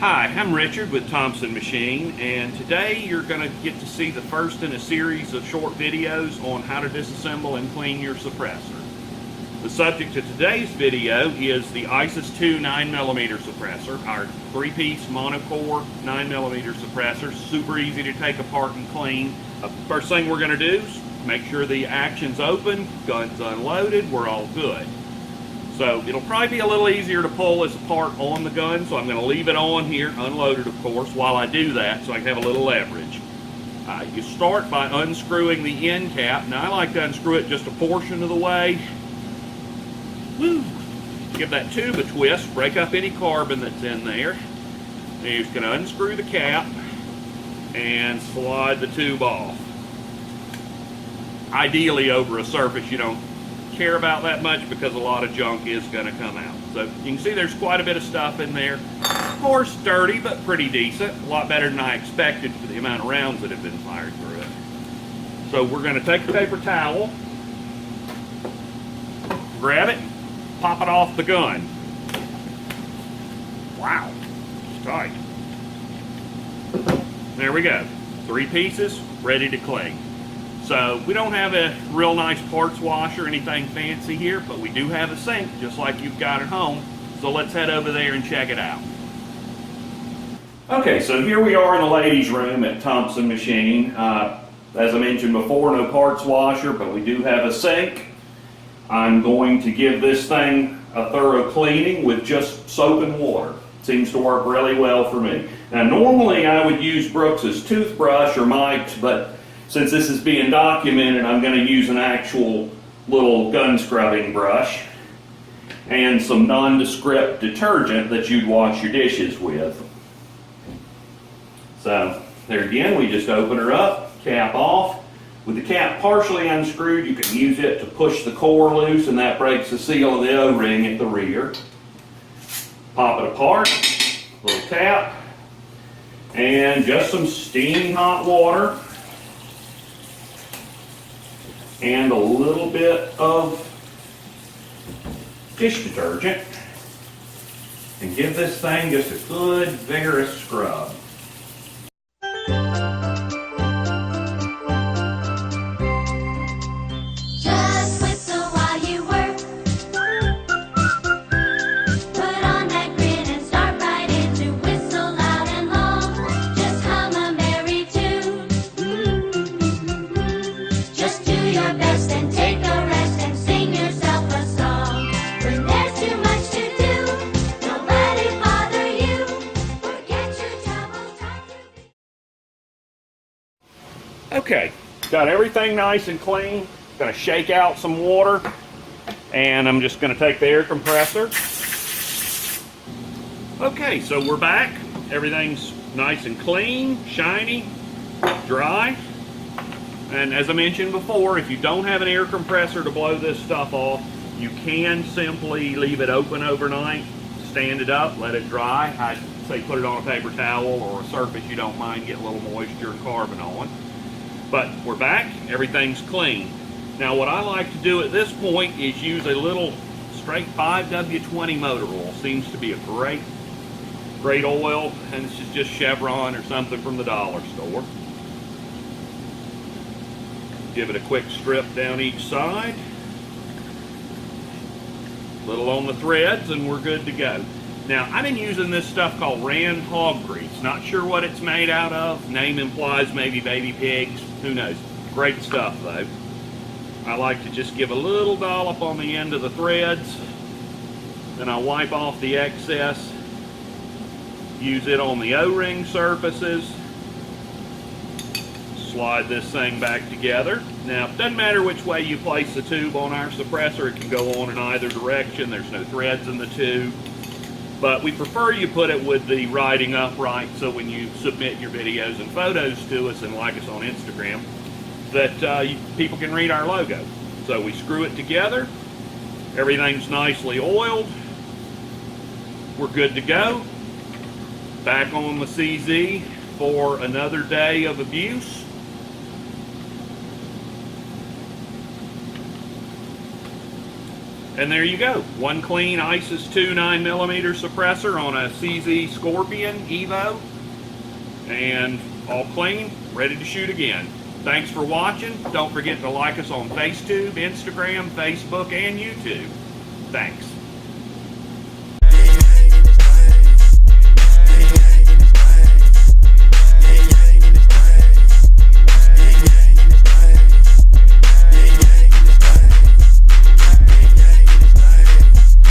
Hi, I'm Richard with Thompson Machine, and today you're going to get to see the first in a series of short videos on how to disassemble and clean your suppressor. The subject of today's video is the ISIS 2 9mm suppressor, our 3-piece monocore 9mm suppressor. Super easy to take apart and clean. First thing we're going to do is make sure the action's open, gun's unloaded, we're all good. So it'll probably be a little easier to pull this apart on the gun, so I'm going to leave it on here, unloaded of course, while I do that so I can have a little leverage. You start by unscrewing the end cap. Now I like to unscrew it just a portion of the way. Woo. Give that tube a twist, break up any carbon that's in there. Now you're just going to unscrew the cap and slide the tube off. Ideally over a surface you don't care about that much because a lot of junk is going to come out. So you can see there's quite a bit of stuff in there. Of course dirty, but pretty decent. A lot better than I expected for the amount of rounds that have been fired through it. So we're going to take the paper towel, grab it, pop it off the gun. Wow, it's tight. There we go. 3 pieces, ready to clean. So we don't have a real nice parts washer or anything fancy here, but we do have a sink just like you've got at home. So let's head over there and check it out. Okay, so here we are in the ladies' room at Thompson Machine. As I mentioned before, no parts washer, but we do have a sink. I'm going to give this thing a thorough cleaning with just soap and water. Seems to work really well for me. Now normally I would use Brooks's toothbrush or Mike's, but since this is being documented, I'm going to use an actual little gun scrubbing brush and some nondescript detergent that you'd wash your dishes with. So there again, we just open her up, cap off. With the cap partially unscrewed, you can use it to push the core loose, and that breaks the seal of the O-ring at the rear. Pop it apart, little tap, and just some steaming hot water and a little bit of dish detergent, and give this thing just a good vigorous scrub. Just whistle while you work. Put on that grin and start right in to whistle loud and long. Just hum a merry tune. Just do your best and take a rest and sing yourself a song. When there's too much to do, don't let it bother you. Forget your troubles, time to be. Okay, got everything nice and clean. Gonna shake out some water, and I'm just gonna take the air compressor. Okay, so we're back. Everything's nice and clean, shiny, dry. And as I mentioned before, if you don't have an air compressor to blow this stuff off, you can simply leave it open overnight, stand it up, let it dry. I'd say put it on a paper towel or a surface you don't mind getting a little moisture and carbon on. But we're back, everything's clean. Now what I like to do at this point is use a little straight 5W20 motor oil. Seems to be a great oil, and this is just Chevron or something from the dollar store. Give it a quick strip down each side. Little on the threads, and we're good to go. Now I've been using this stuff called Rand hog grease. Not sure what it's made out of. Name implies maybe baby pigs. Who knows? Great stuff though. I like to just give a little dollop on the end of the threads. Then I wipe off the excess. Use it on the O-ring surfaces. Slide this thing back together. Now, it doesn't matter which way you place the tube on our suppressor. It can go on in either direction. There's no threads in the tube. But we prefer you put it with the riding upright, so when you submit your videos and photos to us and like us on Instagram, that people can read our logo. So we screw it together. Everything's nicely oiled. We're good to go. Back on the CZ for another day of abuse. And there you go. One clean ISIS 2 9mm suppressor on a CZ Scorpion Evo. And all clean, ready to shoot again. Thanks for watching. Don't forget to like us on FaceTube, Instagram, Facebook, and YouTube. Thanks.